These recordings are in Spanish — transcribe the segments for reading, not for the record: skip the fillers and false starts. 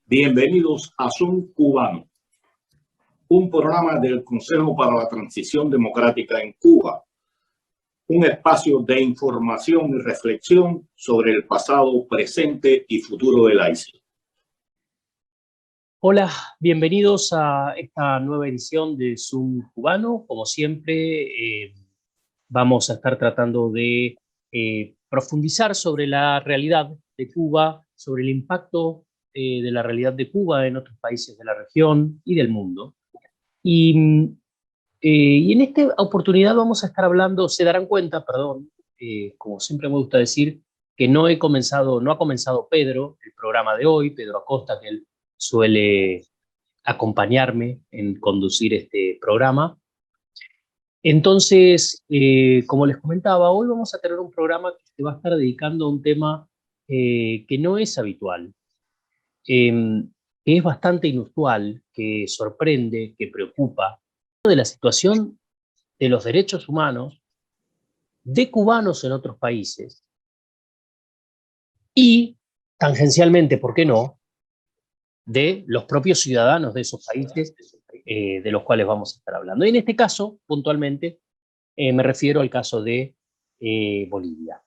Bienvenidos a Zoom Cubano, un programa del Consejo para la Transición Democrática en Cuba, un espacio de información y reflexión sobre el pasado, presente y futuro de la isla. Hola, bienvenidos a esta nueva edición de Zoom Cubano. Como siempre, vamos a estar tratando de profundizar sobre la realidad de Cuba, sobre el impacto de la realidad de Cuba en otros países de la región y del mundo. Y en esta oportunidad vamos a estar hablando, se darán cuenta, perdón, como siempre me gusta decir, que no ha comenzado Pedro, el programa de hoy, Pedro Acosta, que él suele acompañarme en conducir este programa. Entonces, como les comentaba, hoy vamos a tener un programa que se va a estar dedicando a un tema que no es habitual, que es bastante inusual, que sorprende, que preocupa, de la situación de los derechos humanos de cubanos en otros países y, tangencialmente, ¿por qué no?, de los propios ciudadanos de esos países de los cuales vamos a estar hablando. Y en este caso, puntualmente, me refiero al caso de Bolivia.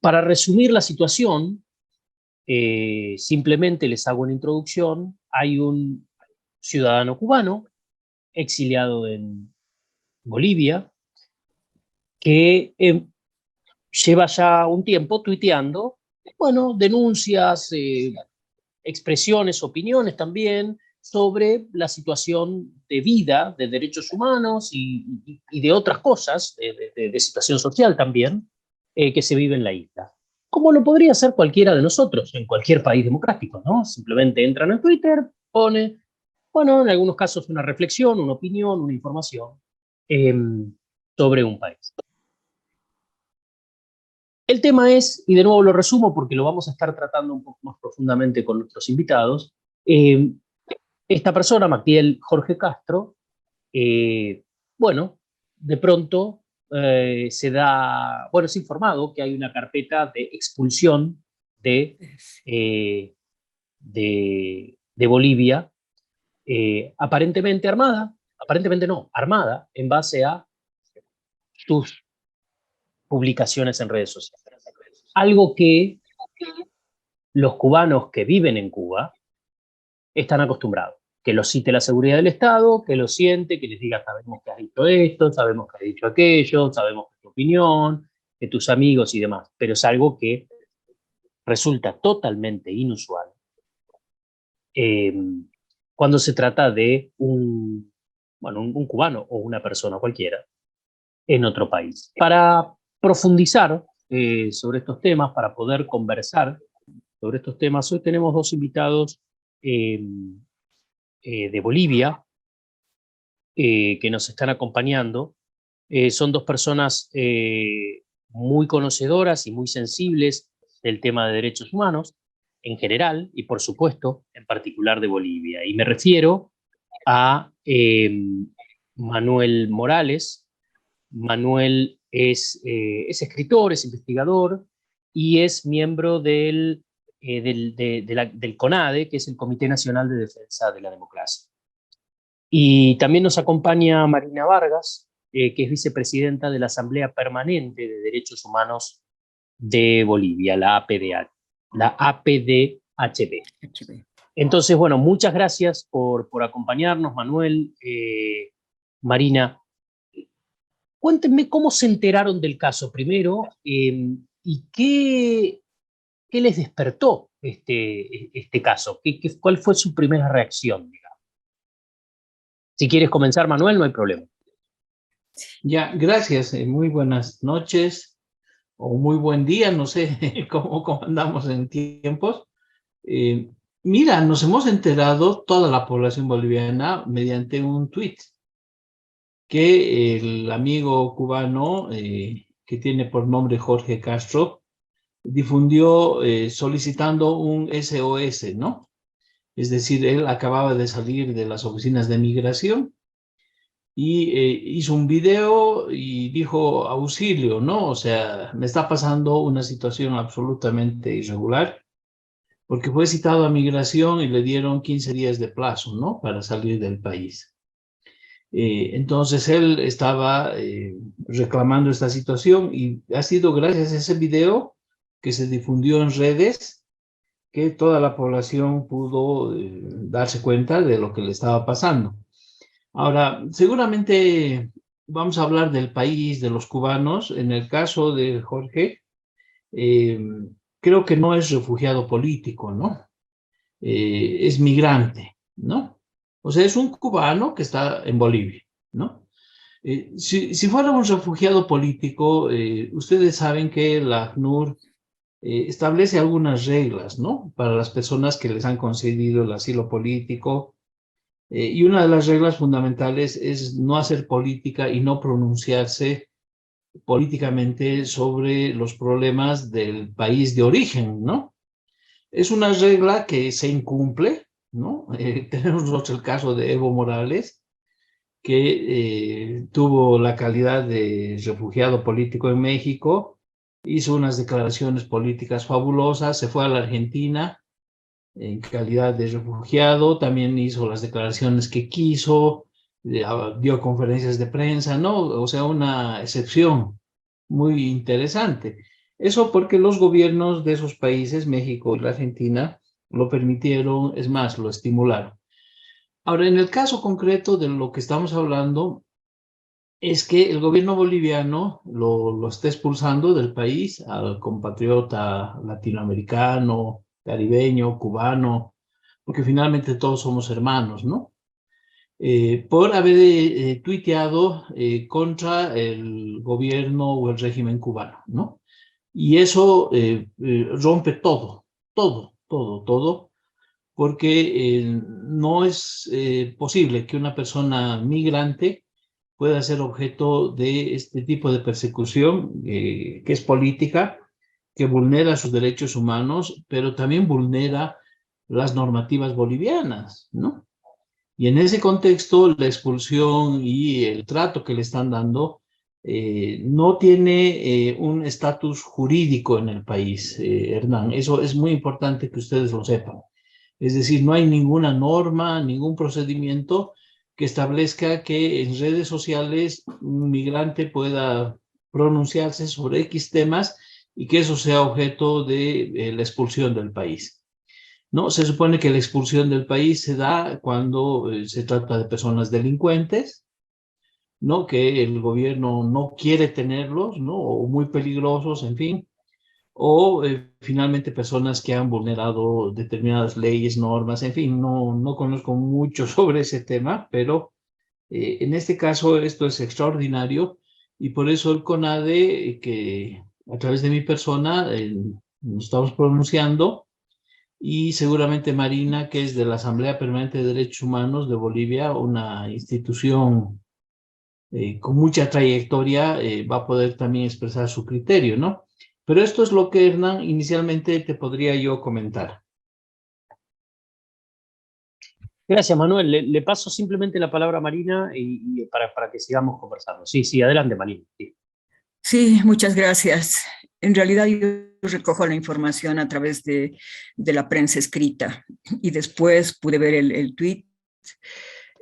Para resumir la situación, simplemente les hago una introducción. Hay un ciudadano cubano exiliado en Bolivia que lleva ya un tiempo tuiteando, bueno, denuncias, expresiones, opiniones también sobre la situación de vida, de derechos humanos y de otras cosas, de situación social también, que se vive en la isla. Como lo podría hacer cualquiera de nosotros en cualquier país democrático, ¿no? Simplemente entran en Twitter, pone, bueno, en algunos casos una reflexión, una opinión, una información sobre un país. El tema es, y de nuevo lo resumo porque lo vamos a estar tratando un poco más profundamente con nuestros invitados, esta persona, Mactiel Jorge Castro, bueno, de pronto es informado que hay una carpeta de expulsión de Bolivia, aparentemente armada, aparentemente no, armada en base a sus publicaciones en redes sociales. Algo que los cubanos que viven en Cuba están acostumbrados. Que lo cite la seguridad del Estado, que lo siente, que les diga, sabemos que has dicho esto, sabemos que has dicho aquello, sabemos que es tu opinión, que tus amigos y demás. Pero es algo que resulta totalmente inusual cuando se trata de un cubano o una persona cualquiera en otro país. Para profundizar sobre estos temas, para poder conversar sobre estos temas, hoy tenemos dos invitados de Bolivia que nos están acompañando. Son dos personas muy conocedoras y muy sensibles del tema de derechos humanos en general y, por supuesto, en particular de Bolivia. Y me refiero a Manuel Morales. Manuel es escritor, es investigador y es miembro del CONADE, que es el Comité Nacional de Defensa de la Democracia. Y también nos acompaña Marina Vargas, que es vicepresidenta de la Asamblea Permanente de Derechos Humanos de Bolivia, la APDHB. Entonces, bueno, muchas gracias por acompañarnos, Manuel. Marina, cuéntenme cómo se enteraron del caso primero y qué les despertó este caso. ¿Cuál fue su primera reacción, digamos? Si quieres comenzar, Manuel, no hay problema. Ya, gracias. Muy buenas noches o muy buen día, no sé cómo andamos en tiempos. Mira, nos hemos enterado toda la población boliviana mediante un tuit que el amigo cubano que tiene por nombre Jorge Castro difundió solicitando un SOS, ¿no? Es decir, él acababa de salir de las oficinas de migración y hizo un video y dijo auxilio, ¿no? O sea, me está pasando una situación absolutamente irregular, porque fue citado a migración y le dieron 15 días de plazo, ¿no? Para salir del país. Entonces él estaba reclamando esta situación y ha sido gracias a ese video que se difundió en redes que toda la población pudo darse cuenta de lo que le estaba pasando. Ahora, seguramente vamos a hablar del país, de los cubanos. En el caso de Jorge, eh, creo que no es refugiado político, ¿no? Es migrante, ¿no? O sea, es un cubano que está en Bolivia, ¿no? Si fuera un refugiado político, ustedes saben que la ACNUR establece algunas reglas, ¿no? Para las personas que les han concedido el asilo político. Y una de las reglas fundamentales es no hacer política y no pronunciarse políticamente sobre los problemas del país de origen, ¿no? Es una regla que se incumple, ¿no? Tenemos nosotros el caso de Evo Morales, que tuvo la calidad de refugiado político en México, hizo unas declaraciones políticas fabulosas, se fue a la Argentina en calidad de refugiado, también hizo las declaraciones que quiso, dio conferencias de prensa, ¿no? O sea, una excepción muy interesante. Eso porque los gobiernos de esos países, México y la Argentina, lo permitieron, es más, lo estimularon. Ahora, en el caso concreto de lo que estamos hablando, es que el gobierno boliviano lo está expulsando del país al compatriota latinoamericano, caribeño, cubano, porque finalmente todos somos hermanos, ¿no? Por haber tuiteado contra el gobierno o el régimen cubano, ¿no? Y eso rompe todo, porque no es posible que una persona migrante pueda ser objeto de este tipo de persecución, que es política, que vulnera sus derechos humanos, pero también vulnera las normativas bolivianas, ¿no? Y en ese contexto, la expulsión y el trato que le están dando no tiene un estatus jurídico en el país, Hernán. Eso es muy importante que ustedes lo sepan. Es decir, no hay ninguna norma, ningún procedimiento que establezca que en redes sociales un migrante pueda pronunciarse sobre X temas y que eso sea objeto de la expulsión del país. ¿No? Se supone que la expulsión del país se da cuando se trata de personas delincuentes, ¿no? Que el gobierno no quiere tenerlos, ¿no? O muy peligrosos, en fin. O finalmente personas que han vulnerado determinadas leyes, normas, en fin, no conozco mucho sobre ese tema, pero en este caso esto es extraordinario y por eso el CONADE, que a través de mi persona nos estamos pronunciando, y seguramente Marina, que es de la Asamblea Permanente de Derechos Humanos de Bolivia, una institución con mucha trayectoria, va a poder también expresar su criterio, ¿no? Pero esto es lo que, Hernán, inicialmente te podría yo comentar. Gracias, Manuel. Le paso simplemente la palabra a Marina y para que sigamos conversando. Sí, sí, adelante, Marina. Sí. Sí, muchas gracias. En realidad yo recojo la información a través de la prensa escrita y después pude ver el tuit.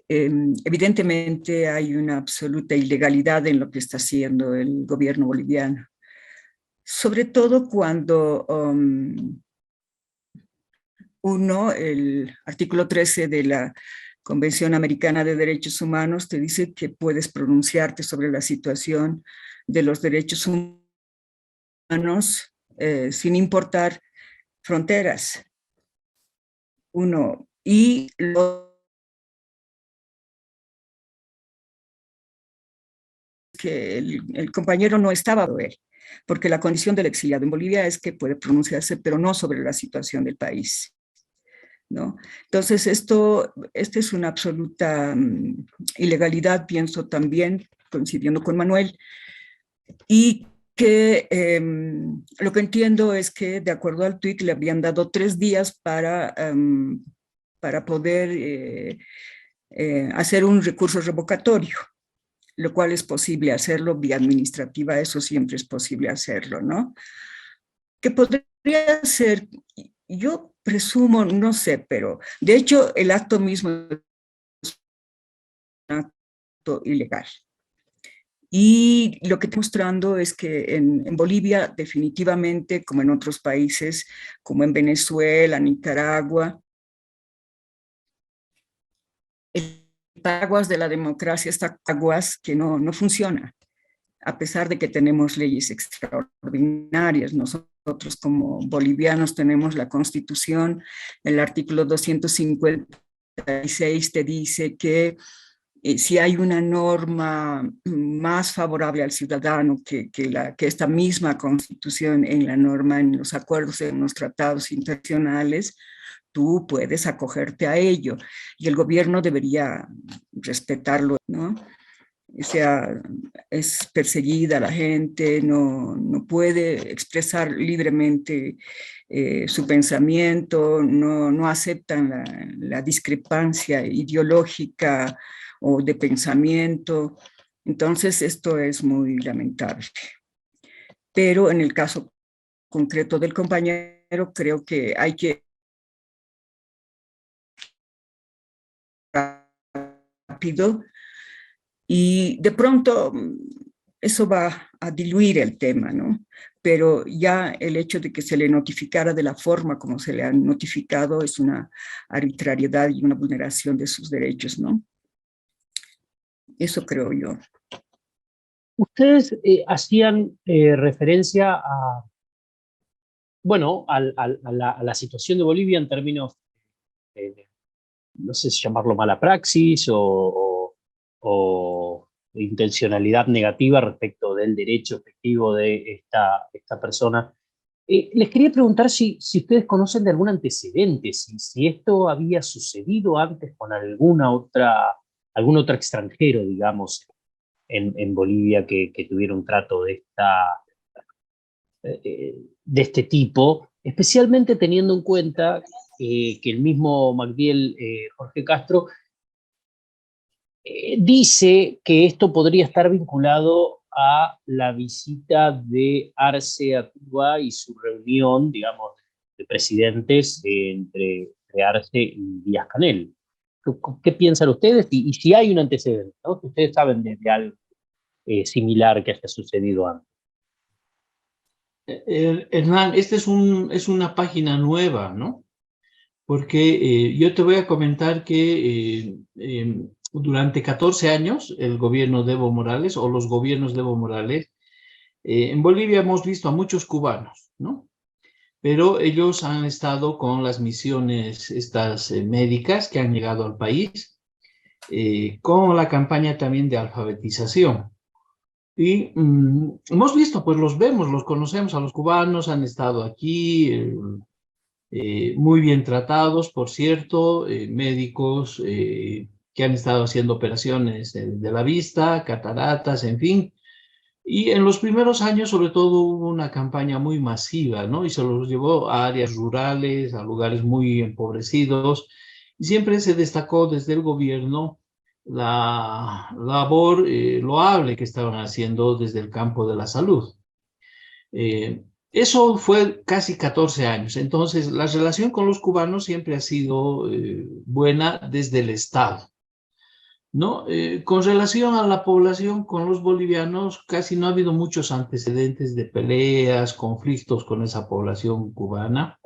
Evidentemente hay una absoluta ilegalidad en lo que está haciendo el gobierno boliviano, sobre todo cuando el artículo 13 de la Convención Americana de Derechos Humanos te dice que puedes pronunciarte sobre la situación de los derechos humanos sin importar fronteras. Y que el compañero no estaba él, porque la condición del exiliado en Bolivia es que puede pronunciarse, pero no sobre la situación del país, ¿no? Entonces, esta es una absoluta ilegalidad, pienso también, coincidiendo con Manuel, y que lo que entiendo es que, de acuerdo al tuit, le habían dado 3 días para poder hacer un recurso revocatorio, lo cual es posible hacerlo vía administrativa, eso siempre es posible hacerlo, ¿no? Que podría ser, yo presumo, no sé, pero de hecho el acto mismo es un acto ilegal. Y lo que estoy mostrando es que en Bolivia definitivamente, como en otros países, como en Venezuela, Nicaragua, el paraguas de la democracia está paraguas que no funciona, a pesar de que tenemos leyes extraordinarias. Nosotros como bolivianos tenemos la Constitución, el artículo 256 te dice que si hay una norma más favorable al ciudadano que esta misma Constitución en la norma, en los acuerdos, en los tratados internacionales, tú puedes acogerte a ello y el gobierno debería respetarlo, ¿no? O sea, es perseguida la gente, no puede expresar libremente su pensamiento, no aceptan la discrepancia ideológica o de pensamiento. Entonces, esto es muy lamentable. Pero en el caso concreto del compañero, creo que hay que rápido y de pronto eso va a diluir el tema, ¿no? Pero ya el hecho de que se le notificara de la forma como se le han notificado es una arbitrariedad y una vulneración de sus derechos, ¿no? Eso creo yo. Ustedes hacían referencia a, bueno, a la situación de Bolivia en términos, no sé si llamarlo mala praxis o intencionalidad negativa respecto del derecho efectivo de esta persona. Les quería preguntar si ustedes conocen de algún antecedente, si esto había sucedido antes con algún otro extranjero, digamos, en Bolivia que tuviera un trato de este tipo, especialmente teniendo en cuenta que el mismo Magdiel Jorge Castro dice que esto podría estar vinculado a la visita de Arce a Cuba y su reunión, digamos, de presidentes entre Arce y Díaz-Canel. ¿Qué piensan ustedes? Y si hay un antecedente, ¿no? Que ustedes saben de algo similar que haya sucedido antes. Hernán, esta es una página nueva, ¿no? Porque yo te voy a comentar que durante 14 años el gobierno de Evo Morales o los gobiernos de Evo Morales, en Bolivia hemos visto a muchos cubanos, ¿no? Pero ellos han estado con las misiones estas médicas que han llegado al país, con la campaña también de alfabetización. Y hemos visto, pues los vemos, los conocemos a los cubanos, han estado aquí, muy bien tratados, por cierto, médicos que han estado haciendo operaciones de la vista, cataratas, en fin. Y en los primeros años, sobre todo, hubo una campaña muy masiva, ¿no? Y se los llevó a áreas rurales, a lugares muy empobrecidos. Y siempre se destacó desde el gobierno la labor loable que estaban haciendo desde el campo de la salud. Eso fue casi 14 años. Entonces, la relación con los cubanos siempre ha sido buena desde el Estado, ¿no? Con relación a la población, con los bolivianos, casi no ha habido muchos antecedentes de peleas, conflictos con esa población cubana,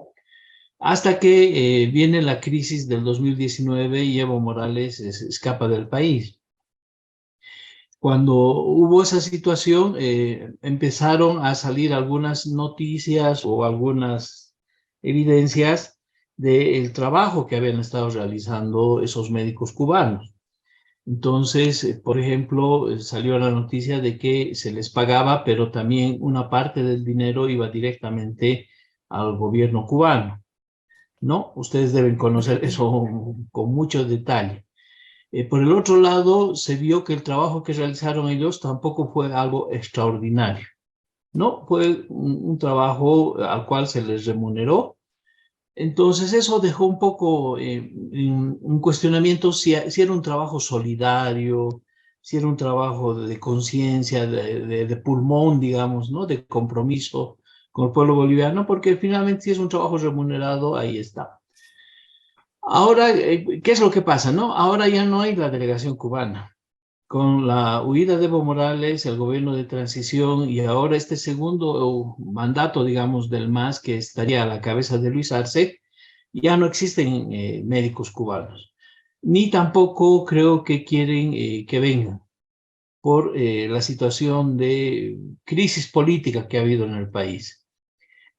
hasta que viene la crisis del 2019 y Evo Morales escapa del país. Cuando hubo esa situación, empezaron a salir algunas noticias o algunas evidencias del trabajo que habían estado realizando esos médicos cubanos. Entonces, por ejemplo, salió la noticia de que se les pagaba, pero también una parte del dinero iba directamente al gobierno cubano, ¿no? Ustedes deben conocer eso con mucho detalle. Por el otro lado, se vio que el trabajo que realizaron ellos tampoco fue algo extraordinario, ¿no? Fue un trabajo al cual se les remuneró. Entonces eso dejó un poco un cuestionamiento si era un trabajo solidario, si era un trabajo de conciencia, de pulmón, digamos, ¿no? De compromiso con el pueblo boliviano, porque finalmente si es un trabajo remunerado, ahí está. Ahora, ¿qué es lo que pasa, no? Ahora ya no hay la delegación cubana. Con la huida de Evo Morales, el gobierno de transición y ahora este segundo mandato, digamos, del MAS, que estaría a la cabeza de Luis Arce, ya no existen médicos cubanos. Ni tampoco creo que quieren que vengan por la situación de crisis política que ha habido en el país.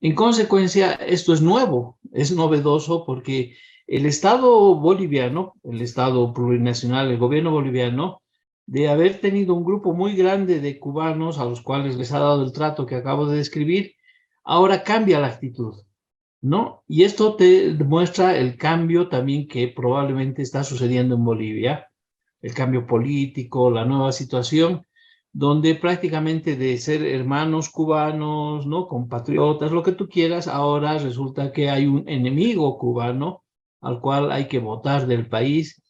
En consecuencia, esto es nuevo, es novedoso porque el Estado boliviano, el Estado plurinacional, el gobierno boliviano, de haber tenido un grupo muy grande de cubanos a los cuales les ha dado el trato que acabo de describir, ahora cambia la actitud, ¿no? Y esto te demuestra el cambio también que probablemente está sucediendo en Bolivia, el cambio político, la nueva situación, donde prácticamente de ser hermanos cubanos, ¿no? Compatriotas, lo que tú quieras, ahora resulta que hay un enemigo cubano al cual hay que votar del país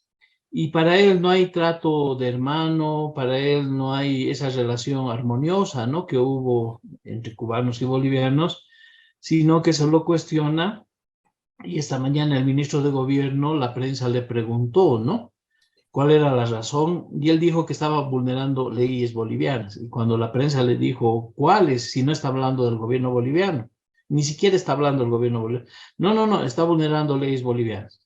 y para él no hay trato de hermano, para él no hay esa relación armoniosa, ¿no? Que hubo entre cubanos y bolivianos, sino que se lo cuestiona y esta mañana el ministro de Gobierno, la prensa le preguntó, ¿no? ¿Cuál era la razón? Y él dijo que estaba vulnerando leyes bolivianas. Y cuando la prensa le dijo, ¿cuáles? Si no está hablando del gobierno boliviano. Ni siquiera está hablando del gobierno boliviano. No, está vulnerando leyes bolivianas.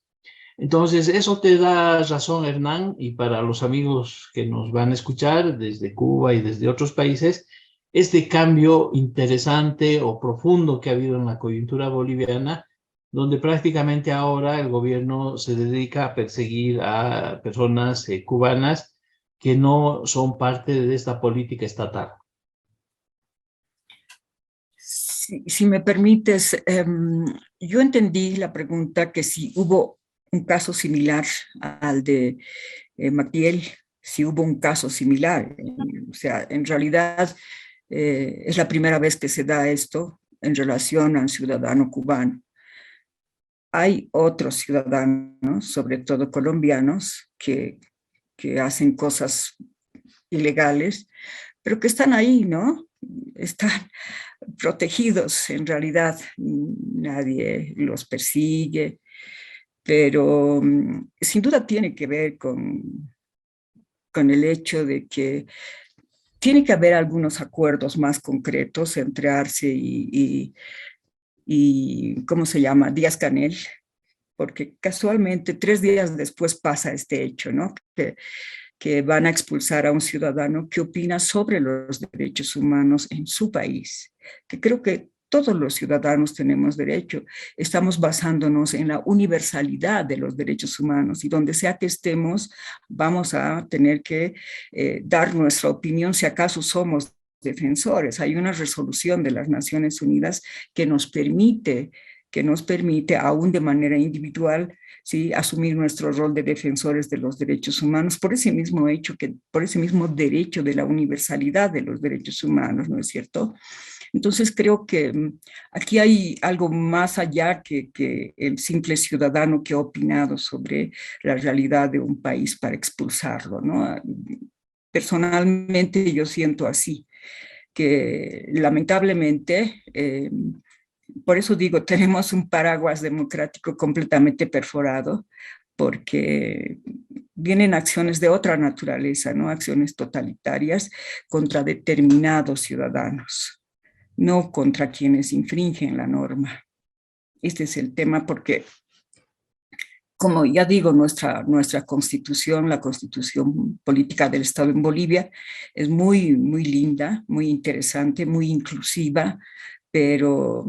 Entonces, eso te da razón, Hernán, y para los amigos que nos van a escuchar desde Cuba y desde otros países, este cambio interesante o profundo que ha habido en la coyuntura boliviana, donde prácticamente ahora el gobierno se dedica a perseguir a personas cubanas que no son parte de esta política estatal. Si me permites, yo entendí la pregunta que si hubo un caso similar al de Magdiel, si hubo un caso similar. O sea, en realidad es la primera vez que se da esto en relación a un ciudadano cubano. Hay otros ciudadanos, sobre todo colombianos, que hacen cosas ilegales, pero que están ahí, ¿no? Están protegidos en realidad, nadie los persigue, pero sin duda tiene que ver con el hecho de que tiene que haber algunos acuerdos más concretos entre Arce y ¿cómo se llama? Díaz-Canel, porque casualmente 3 días después pasa este hecho, ¿no? Que van a expulsar a un ciudadano que opina sobre los derechos humanos en su país, que creo que todos los ciudadanos tenemos derecho. Estamos basándonos en la universalidad de los derechos humanos y donde sea que estemos, vamos a tener que dar nuestra opinión si acaso somos defensores. Hay una resolución de las Naciones Unidas que nos permite, aún de manera individual, ¿sí?, asumir nuestro rol de defensores de los derechos humanos por ese mismo hecho, por ese mismo derecho de la universalidad de los derechos humanos, ¿no es cierto? Entonces creo que aquí hay algo más allá que el simple ciudadano que ha opinado sobre la realidad de un país para expulsarlo, ¿no? Personalmente yo siento así, que lamentablemente, por eso digo, tenemos un paraguas democrático completamente perforado, porque vienen acciones de otra naturaleza, ¿no? Acciones totalitarias contra determinados ciudadanos, no contra quienes infringen la norma. Este es el tema porque, como ya digo, nuestra constitución, la constitución política del Estado en Bolivia, es muy, muy linda, muy interesante, muy inclusiva, pero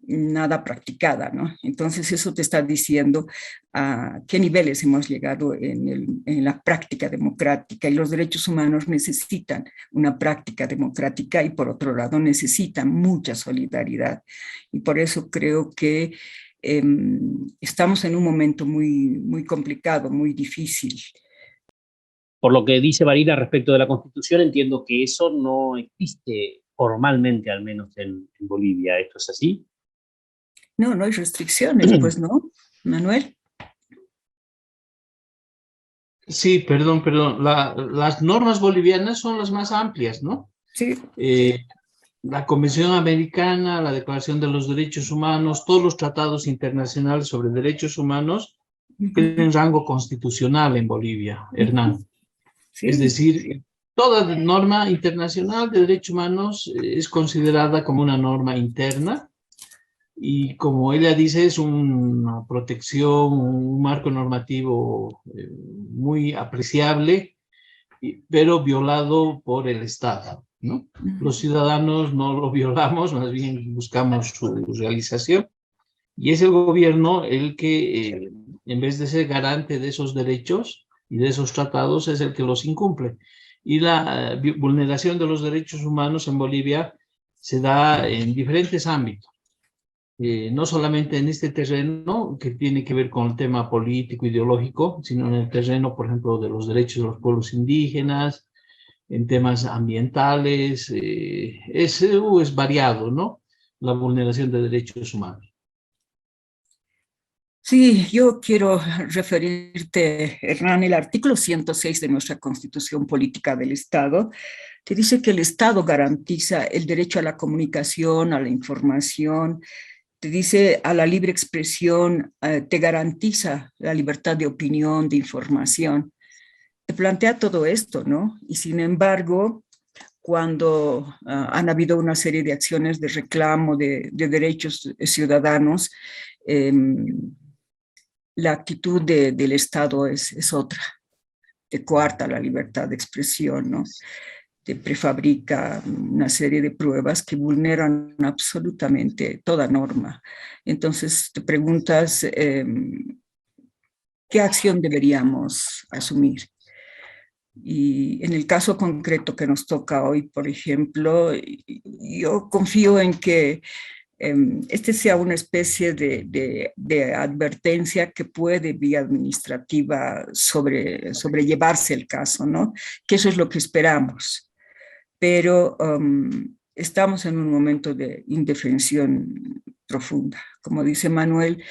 nada practicada, ¿no? Entonces eso te está diciendo a qué niveles hemos llegado en la práctica democrática, y los derechos humanos necesitan una práctica democrática y por otro lado necesitan mucha solidaridad. Y por eso creo que estamos en un momento muy, muy complicado, muy difícil. Por lo que dice Marina respecto de la Constitución, entiendo que eso no existe formalmente, al menos en Bolivia. ¿Esto es así? No, no hay restricciones, pues, ¿no, Manuel? Sí, perdón. Las normas bolivianas son las más amplias, ¿no? Sí, La Convención Americana, la Declaración de los Derechos Humanos, todos los tratados internacionales sobre derechos humanos tienen rango constitucional en Bolivia, Hernán. Es sí. decir, toda norma internacional de derechos humanos es considerada como una norma interna y, como ella dice, es una protección, un marco normativo muy apreciable, pero violado por el Estado, ¿no? Los ciudadanos no lo violamos, más bien buscamos su realización, y es el gobierno el que, en vez de ser garante de esos derechos y de esos tratados, es el que los incumple. Y la vulneración de los derechos humanos en Bolivia se da en diferentes ámbitos. No solamente en este terreno que tiene que ver con el tema político, ideológico, sino en el terreno, por ejemplo, de los derechos de los pueblos indígenas, en temas ambientales, es variado, ¿no? La vulneración de derechos humanos. Sí, yo quiero referirte, Hernán, el artículo 106 de nuestra Constitución Política del Estado, que dice que el Estado garantiza el derecho a la comunicación, a la información, te dice a la libre expresión, te garantiza la libertad de opinión, de información. Te plantea todo esto, ¿no? Y sin embargo, cuando han habido una serie de acciones de reclamo de derechos ciudadanos, la actitud del Estado es otra, te coarta la libertad de expresión, ¿no? Te prefabrica una serie de pruebas que vulneran absolutamente toda norma. Entonces te preguntas, ¿qué acción deberíamos asumir? Y en el caso concreto que nos toca hoy, por ejemplo, yo confío en que este sea una especie de advertencia que puede, vía administrativa, sobrellevarse el caso, ¿no? Que eso es lo que esperamos. Pero estamos en un momento de indefensión profunda. Como dice Manuel,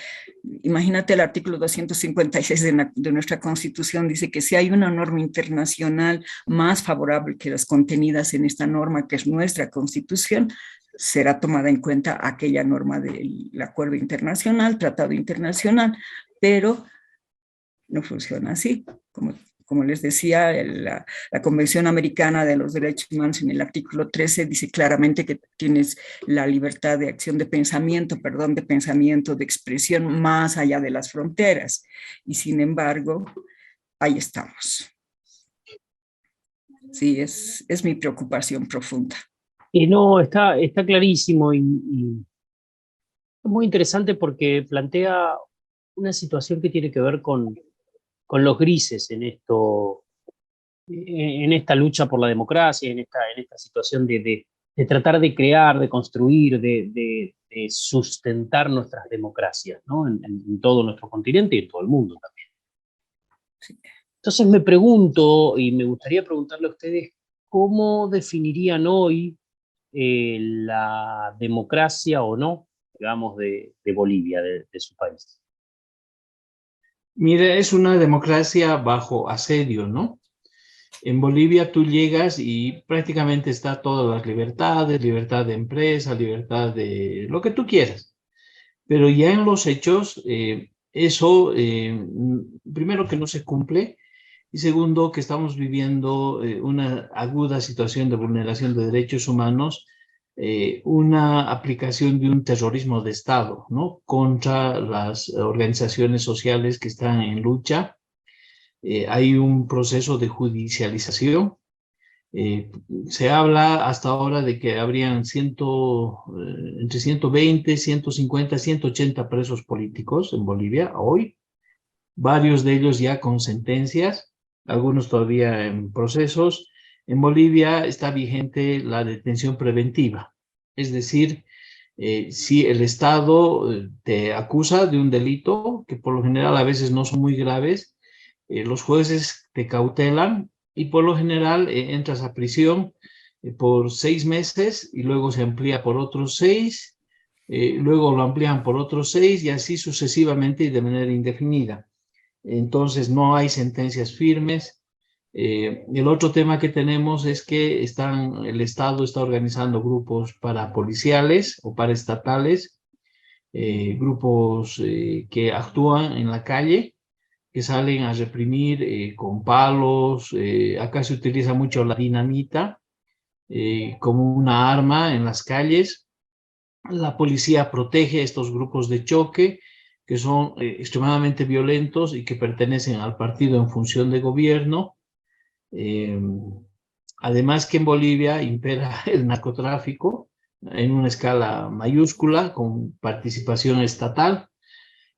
imagínate el artículo 256 de nuestra Constitución, dice que si hay una norma internacional más favorable que las contenidas en esta norma, que es nuestra Constitución, será tomada en cuenta aquella norma del acuerdo internacional, tratado internacional, pero no funciona así. Como les decía, la Convención Americana de los Derechos Humanos en el artículo 13 dice claramente que tienes la libertad de acción, de pensamiento, de expresión más allá de las fronteras. Y sin embargo, ahí estamos. Sí, es mi preocupación profunda. No, está clarísimo y es muy interesante porque plantea una situación que tiene que ver con los grises en esta lucha por la democracia, en esta situación de tratar de crear, de construir, de sustentar nuestras democracias, ¿no? En todo nuestro continente y en todo el mundo también. Sí. Entonces me pregunto, y me gustaría preguntarle a ustedes, ¿cómo definirían hoy la democracia o no, digamos, de Bolivia, de su país? Mire, es una democracia bajo asedio, ¿no? En Bolivia tú llegas y prácticamente está todas las libertades, libertad de empresa, libertad de lo que tú quieras. Pero ya en los hechos, eso, primero que no se cumple, y segundo que estamos viviendo una aguda situación de vulneración de derechos humanos, una aplicación de un terrorismo de Estado, ¿no? Contra las organizaciones sociales que están en lucha. Hay un proceso de judicialización. Se habla hasta ahora de que habrían entre 120, 150, 180 presos políticos en Bolivia hoy, varios de ellos ya con sentencias, algunos todavía en procesos. En Bolivia está vigente la detención preventiva, es decir, si el Estado te acusa de un delito, que por lo general a veces no son muy graves, los jueces te cautelan y por lo general entras a prisión por 6 meses y luego se amplía por otros 6, luego lo amplían por otros 6 y así sucesivamente y de manera indefinida. entonces no hay sentencias firmes. El otro tema que tenemos es que el Estado está organizando grupos parapoliciales o paraestatales, grupos que actúan en la calle, que salen a reprimir con palos. Acá se utiliza mucho la dinamita como una arma en las calles. La policía protege estos grupos de choque que son extremadamente violentos y que pertenecen al partido en función de gobierno. Además que en Bolivia impera el narcotráfico en una escala mayúscula con participación estatal.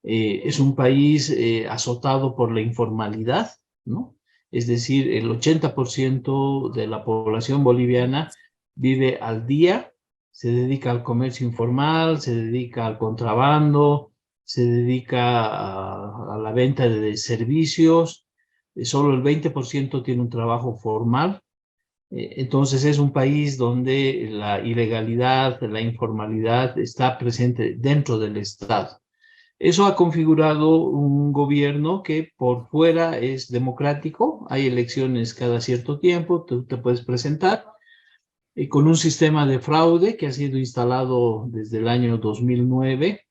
Es un país azotado por la informalidad, ¿no? Es decir, el 80% de la población boliviana vive al día, se dedica al comercio informal, se dedica al contrabando, se dedica a la venta de servicios. Solo el 20% tiene un trabajo formal. Entonces es un país donde la ilegalidad, la informalidad está presente dentro del Estado. Eso ha configurado un gobierno que por fuera es democrático, hay elecciones cada cierto tiempo, tú te puedes presentar, con un sistema de fraude que ha sido instalado desde el año 2009,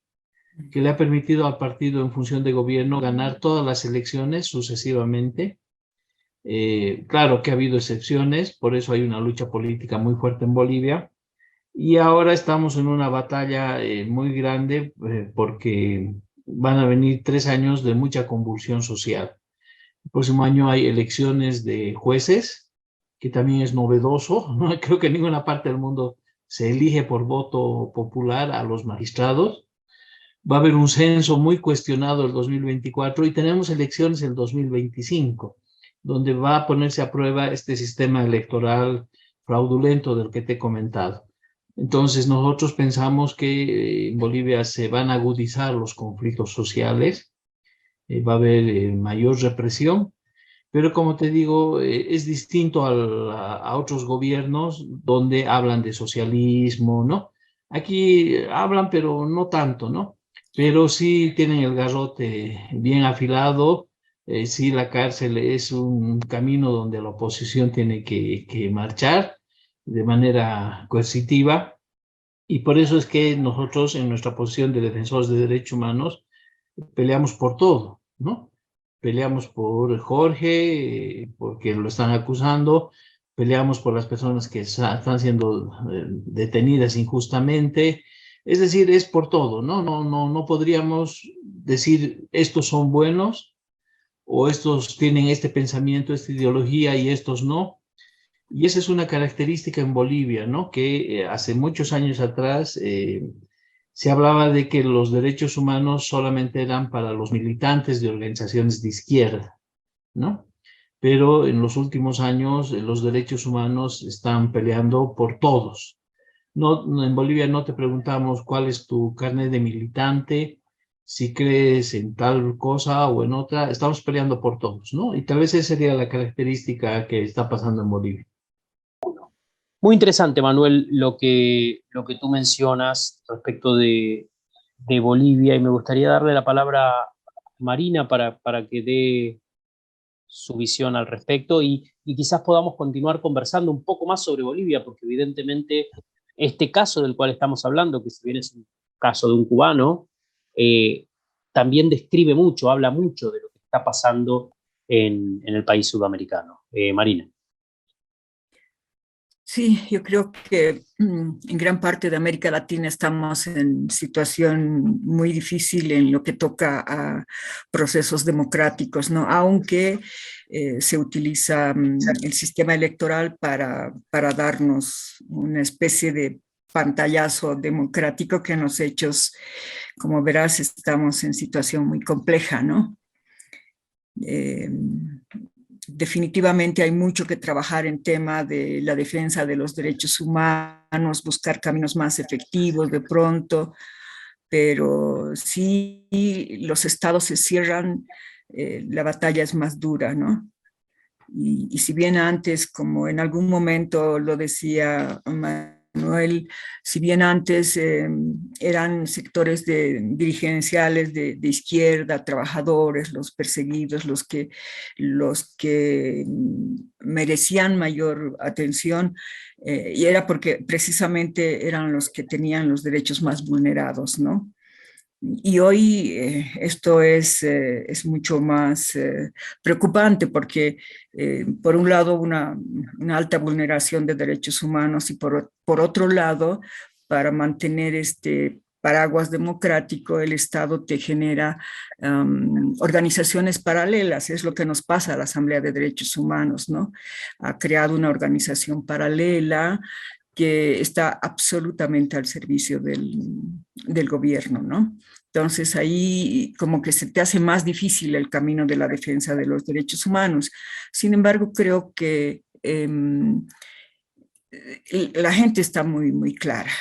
que le ha permitido al partido en función de gobierno ganar todas las elecciones sucesivamente. Claro que ha habido excepciones, por eso hay una lucha política muy fuerte en Bolivia. Y ahora estamos en una batalla muy grande porque van a venir 3 años de mucha convulsión social. El próximo año hay elecciones de jueces, que también es novedoso, ¿no? Creo que en ninguna parte del mundo se elige por voto popular a los magistrados. Va a haber un censo muy cuestionado el 2024 y tenemos elecciones el 2025, donde va a ponerse a prueba este sistema electoral fraudulento del que te he comentado. Entonces nosotros pensamos que en Bolivia se van a agudizar los conflictos sociales, va a haber mayor represión, pero como te digo, es distinto a otros gobiernos donde hablan de socialismo, ¿no? Aquí hablan, pero no tanto, ¿no? Pero sí tienen el garrote bien afilado. Sí, la cárcel es un camino donde la oposición tiene que marchar de manera coercitiva. Y por eso es que nosotros, en nuestra posición de defensores de derechos humanos, peleamos por todo, ¿no? Peleamos por Jorge, porque lo están acusando, peleamos por las personas que están siendo detenidas injustamente. Es decir, es por todo, ¿no? No podríamos decir estos son buenos o estos tienen este pensamiento, esta ideología y estos no. Y esa es una característica en Bolivia, ¿no? Que hace muchos años atrás se hablaba de que los derechos humanos solamente eran para los militantes de organizaciones de izquierda, ¿no? Pero en los últimos años los derechos humanos están peleando por todos. No, en Bolivia no te preguntamos cuál es tu carnet de militante, si crees en tal cosa o en otra, estamos peleando por todos, ¿no? Y tal vez esa sería la característica que está pasando en Bolivia. Muy interesante, Manuel, lo que tú mencionas respecto de Bolivia, y me gustaría darle la palabra a Marina para que dé su visión al respecto y quizás podamos continuar conversando un poco más sobre Bolivia, porque evidentemente este caso del cual estamos hablando, que si bien es un caso de un cubano, también describe mucho, habla mucho de lo que está pasando en el país sudamericano. Marina. Sí, yo creo que en gran parte de América Latina estamos en situación muy difícil en lo que toca a procesos democráticos, ¿no? Aunque se utiliza el sistema electoral para darnos una especie de pantallazo democrático, que en los hechos, como verás, estamos en situación muy compleja, ¿no? Definitivamente hay mucho que trabajar en tema de la defensa de los derechos humanos, buscar caminos más efectivos de pronto, pero si los estados se cierran, la batalla es más dura, ¿no? Y si bien antes, como en algún momento lo decía Manuel, si bien antes eran sectores dirigenciales de izquierda, trabajadores, los perseguidos, los que merecían mayor atención, y era porque precisamente eran los que tenían los derechos más vulnerados, ¿no? Y hoy esto es mucho más preocupante porque, por un lado, una alta vulneración de derechos humanos y por otro lado, para mantener este paraguas democrático, el Estado te genera organizaciones paralelas. Es lo que nos pasa a la Asamblea de Derechos Humanos, ¿no? Ha creado una organización paralela que está absolutamente al servicio del gobierno, ¿no? Entonces ahí como que se te hace más difícil el camino de la defensa de los derechos humanos. Sin embargo, creo que la gente está muy, muy clara.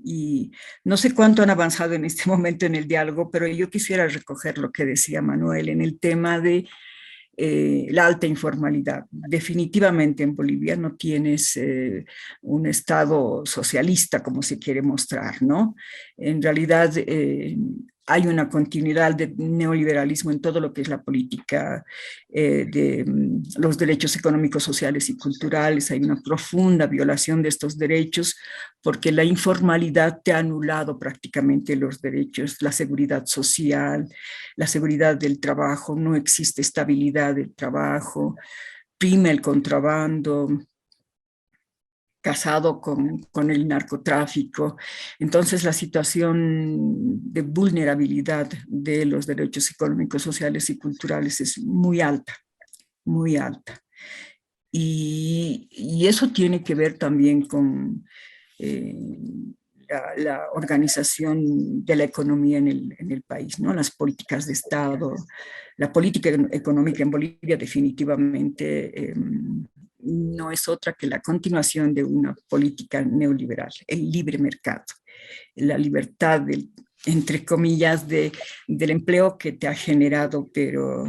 Y no sé cuánto han avanzado en este momento en el diálogo, pero yo quisiera recoger lo que decía Manuel en el tema de la alta informalidad. Definitivamente en Bolivia no tienes un Estado socialista como se quiere mostrar, ¿no? En realidad hay una continuidad de neoliberalismo en todo lo que es la política de los derechos económicos, sociales y culturales. Hay una profunda violación de estos derechos porque la informalidad te ha anulado prácticamente los derechos, la seguridad social, la seguridad del trabajo, no existe estabilidad del trabajo, prima el contrabando, casado con el narcotráfico. Entonces la situación de vulnerabilidad de los derechos económicos, sociales y culturales es muy alta, muy alta. Y eso tiene que ver también con la organización de la economía en el país, ¿no? Las políticas de Estado, la política económica en Bolivia definitivamente no es otra que la continuación de una política neoliberal, el libre mercado, la libertad, entre comillas, del empleo que te ha generado, pero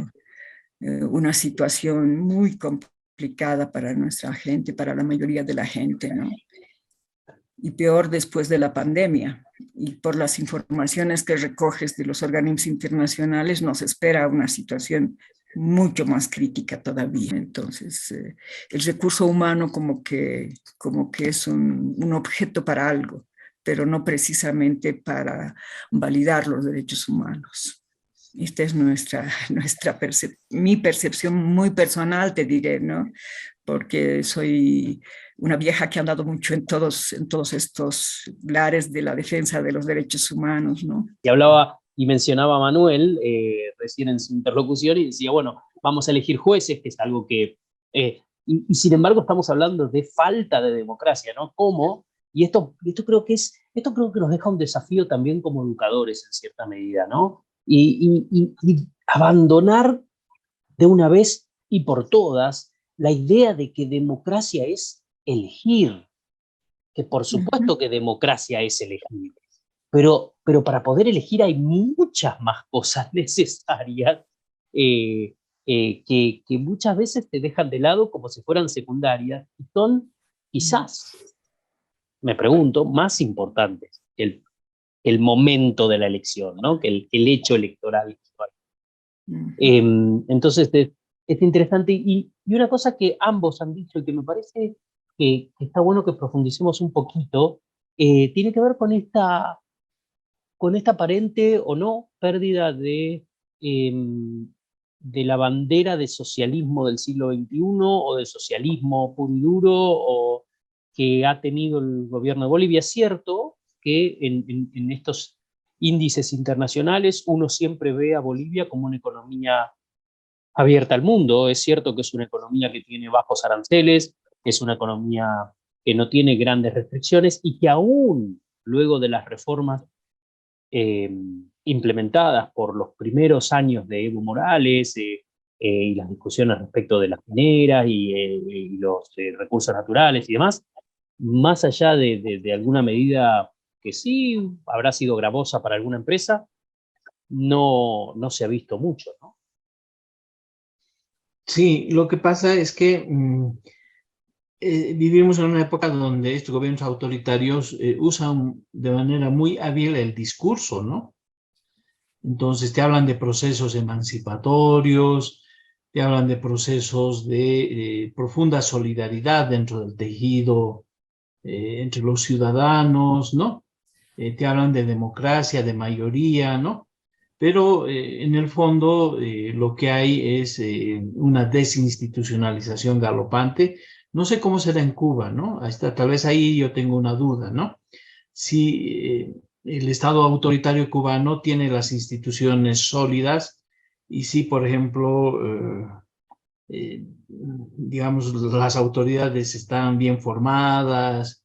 una situación muy complicada para nuestra gente, para la mayoría de la gente, ¿no? Y peor después de la pandemia. Y por las informaciones que recoges de los organismos internacionales, nos espera una situación mucho más crítica todavía. Entonces, el recurso humano como que es un objeto para algo, pero no precisamente para validar los derechos humanos. Esta es mi percepción muy personal, te diré, ¿no? Porque soy una vieja que ha andado mucho en todos estos lares de la defensa de los derechos humanos, ¿no? Y hablaba y mencionaba a Manuel recién en su interlocución y decía, bueno, vamos a elegir jueces, que es algo que... y sin embargo estamos hablando de falta de democracia, ¿no? ¿Cómo? Y esto creo que nos deja un desafío también como educadores en cierta medida, ¿no? Y abandonar de una vez y por todas la idea de que democracia es elegir, que por supuesto que democracia es elegir, pero para poder elegir hay muchas más cosas necesarias que muchas veces te dejan de lado como si fueran secundarias y son quizás, me pregunto, más importantes que el momento de la elección, ¿no? que el hecho electoral. Entonces es interesante y una cosa que ambos han dicho y que me parece que está bueno que profundicemos un poquito, tiene que ver con esta aparente o no pérdida de la bandera de socialismo del siglo XXI o de socialismo puro y duro o que ha tenido el gobierno de Bolivia. Es cierto que en estos índices internacionales uno siempre ve a Bolivia como una economía abierta al mundo. Es cierto que es una economía que tiene bajos aranceles, es una economía que no tiene grandes restricciones y que aún luego de las reformas implementadas por los primeros años de Evo Morales y las discusiones respecto de las mineras y los recursos naturales y demás, más allá de alguna medida que sí habrá sido gravosa para alguna empresa, no se ha visto mucho, ¿no? Sí, lo que pasa es que vivimos en una época donde estos gobiernos autoritarios usan de manera muy hábil el discurso, ¿no? Entonces te hablan de procesos emancipatorios, te hablan de procesos de profunda solidaridad dentro del tejido entre los ciudadanos, ¿no? Te hablan de democracia, de mayoría, ¿no? Pero en el fondo lo que hay es una desinstitucionalización galopante. No sé cómo será en Cuba, ¿no? Tal vez ahí yo tengo una duda, ¿no? Si el Estado autoritario cubano tiene las instituciones sólidas y si, por ejemplo, digamos, las autoridades están bien formadas,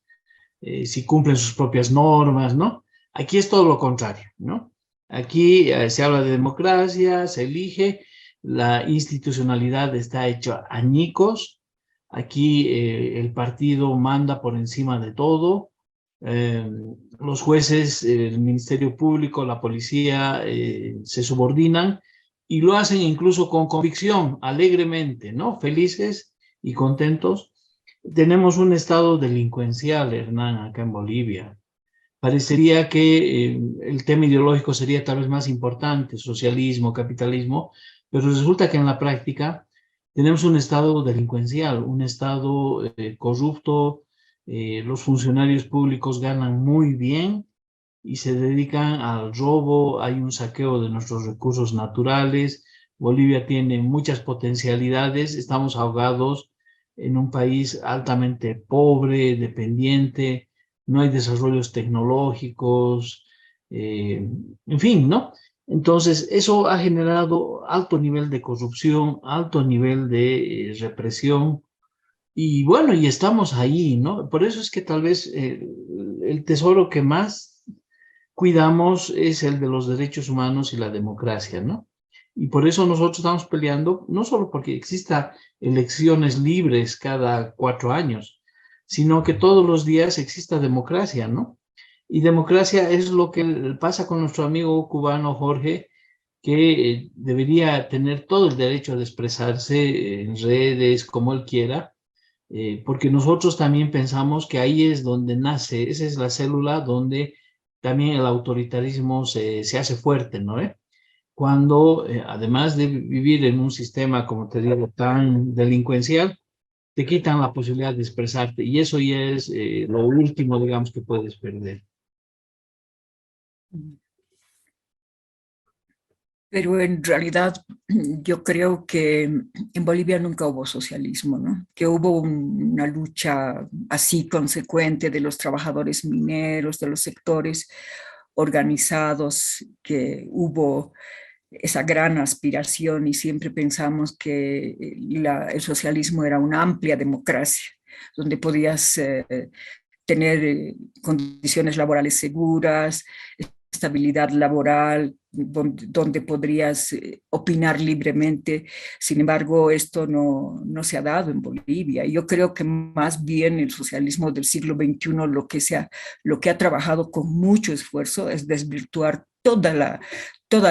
si cumplen sus propias normas, ¿no? Aquí es todo lo contrario, ¿no? Aquí se habla de democracia, se elige, la institucionalidad está hecha añicos, aquí el partido manda por encima de todo, los jueces, el Ministerio Público, la policía se subordinan y lo hacen incluso con convicción, alegremente, ¿no? Felices y contentos. Tenemos un estado delincuencial, Hernán, acá en Bolivia. Parecería que el tema ideológico sería tal vez más importante, socialismo, capitalismo, pero resulta que en la práctica tenemos un estado delincuencial, un estado corrupto, los funcionarios públicos ganan muy bien y se dedican al robo, hay un saqueo de nuestros recursos naturales, Bolivia tiene muchas potencialidades, estamos ahogados en un país altamente pobre, dependiente, no hay desarrollos tecnológicos, en fin, ¿no? Entonces, eso ha generado alto nivel de corrupción, alto nivel de represión, y bueno, y estamos ahí, ¿no? Por eso es que tal vez el tesoro que más cuidamos es el de los derechos humanos y la democracia, ¿no? Y por eso nosotros estamos peleando, no solo porque exista elecciones libres cada 4 años, sino que todos los días exista democracia, ¿no? Y democracia es lo que pasa con nuestro amigo cubano Jorge, que debería tener todo el derecho de expresarse en redes como él quiera, porque nosotros también pensamos que ahí es donde nace, esa es la célula donde también el autoritarismo se hace fuerte, ¿no? Cuando, además de vivir en un sistema, como te digo, tan delincuencial, te quitan la posibilidad de expresarte y eso ya es lo último, digamos, que puedes perder. Pero en realidad yo creo que en Bolivia nunca hubo socialismo, ¿no? Que hubo una lucha así consecuente de los trabajadores mineros, de los sectores organizados, que hubo esa gran aspiración y siempre pensamos que el socialismo era una amplia democracia, donde podías tener condiciones laborales seguras, estabilidad laboral, donde podrías opinar libremente. Sin embargo, esto no se ha dado en Bolivia. Yo creo que más bien el socialismo del siglo XXI lo que ha trabajado con mucho esfuerzo es desvirtuar toda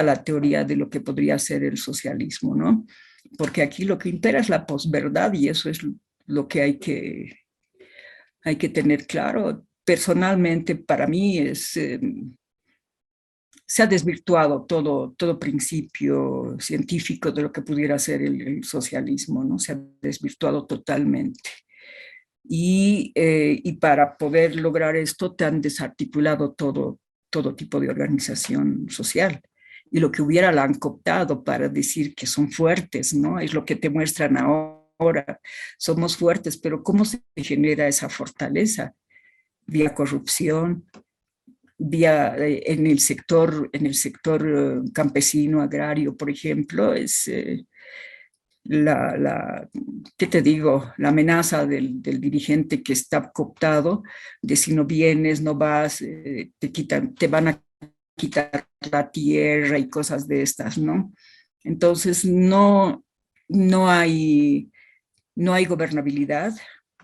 la teoría de lo que podría ser el socialismo, ¿no? Porque aquí lo que impera es la posverdad y eso es lo que hay que tener claro. Personalmente, para mí se ha desvirtuado todo principio científico de lo que pudiera ser el socialismo, ¿no? Se ha desvirtuado totalmente. Y para poder lograr esto, te han desarticulado todo tipo de organización social. Y lo que hubiera la han cooptado para decir que son fuertes, ¿no? Es lo que te muestran ahora. Somos fuertes, pero ¿cómo se genera esa fortaleza? Vía corrupción, vía en el sector campesino, agrario, por ejemplo, es ¿qué te digo? La amenaza del dirigente que está cooptado, de si no vienes, no vas, te van a quitar la tierra y cosas de estas, ¿no? Entonces no hay gobernabilidad,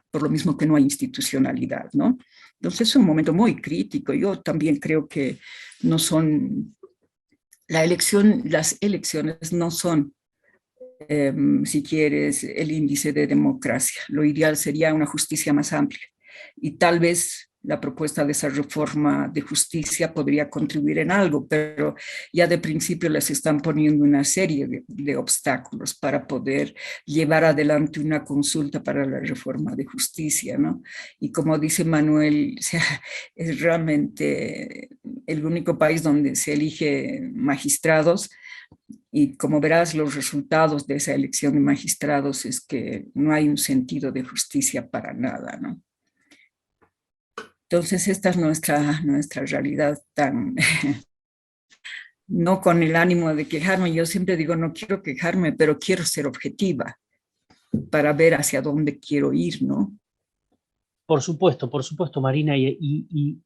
por lo mismo que no hay institucionalidad, ¿no? Entonces es un momento muy crítico. Yo también creo que las elecciones no son si quieres, el índice de democracia. Lo ideal sería una justicia más amplia y tal vez la propuesta de esa reforma de justicia podría contribuir en algo, pero ya de principio les están poniendo una serie de obstáculos para poder llevar adelante una consulta para la reforma de justicia, ¿no? Y como dice Manuel, o sea, es realmente el único país donde se elige magistrados, y como verás, los resultados de esa elección de magistrados es que no hay un sentido de justicia para nada, ¿no? Entonces, esta es nuestra realidad tan, no con el ánimo de quejarme. Yo siempre digo, no quiero quejarme, pero quiero ser objetiva para ver hacia dónde quiero ir, ¿no? Por supuesto, Marina, y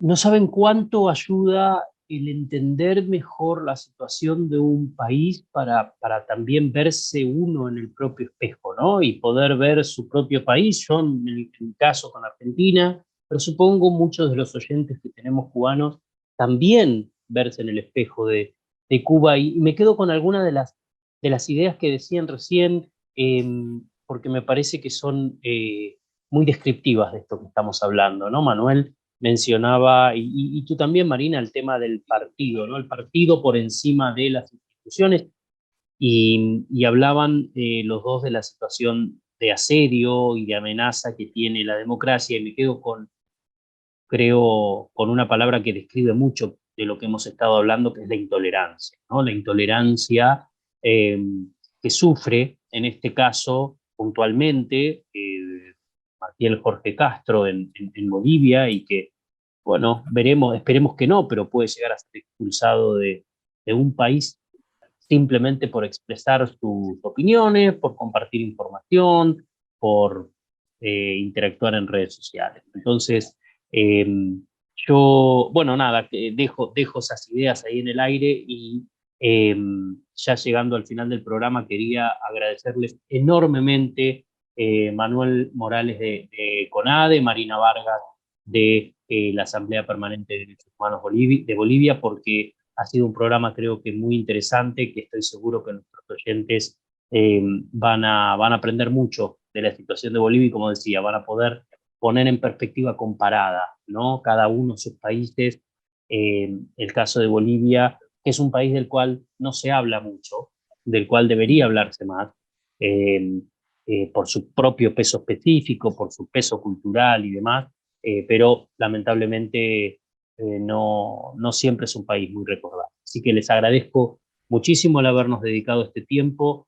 no saben cuánto ayuda el entender mejor la situación de un país para también verse uno en el propio espejo, ¿no? Y poder ver su propio país. Yo, en mi caso con Argentina, pero supongo muchos de los oyentes que tenemos cubanos también verse en el espejo de Cuba. Y me quedo con algunas de las ideas que decían recién, porque me parece que son muy descriptivas de esto que estamos hablando, ¿no, Manuel? Mencionaba, y tú también, Marina, el tema del partido, ¿no? El partido por encima de las instituciones, y hablaban los dos de la situación de asedio y de amenaza que tiene la democracia, y me quedo creo, con una palabra que describe mucho de lo que hemos estado hablando, que es la intolerancia, ¿no? La intolerancia que sufre, en este caso, puntualmente, Martín Jorge Castro en Bolivia, y que, bueno, veremos, esperemos que no, pero puede llegar a ser expulsado de un país simplemente por expresar sus opiniones, por compartir información, por interactuar en redes sociales. Entonces, eh, yo, bueno, nada, dejo esas ideas ahí en el aire, y ya llegando al final del programa quería agradecerles enormemente, Manuel Morales de CONADE, Marina Vargas de la Asamblea Permanente de Derechos Humanos de Bolivia, porque ha sido un programa, creo que muy interesante, que estoy seguro que nuestros oyentes van a aprender mucho de la situación de Bolivia, y, como decía, van a poder poner en perspectiva comparada, ¿no? Cada uno de sus países. El caso de Bolivia, que es un país del cual no se habla mucho, del cual debería hablarse más, eh, por su propio peso específico, por su peso cultural y demás, pero lamentablemente no siempre es un país muy recordado. Así que les agradezco muchísimo el habernos dedicado este tiempo,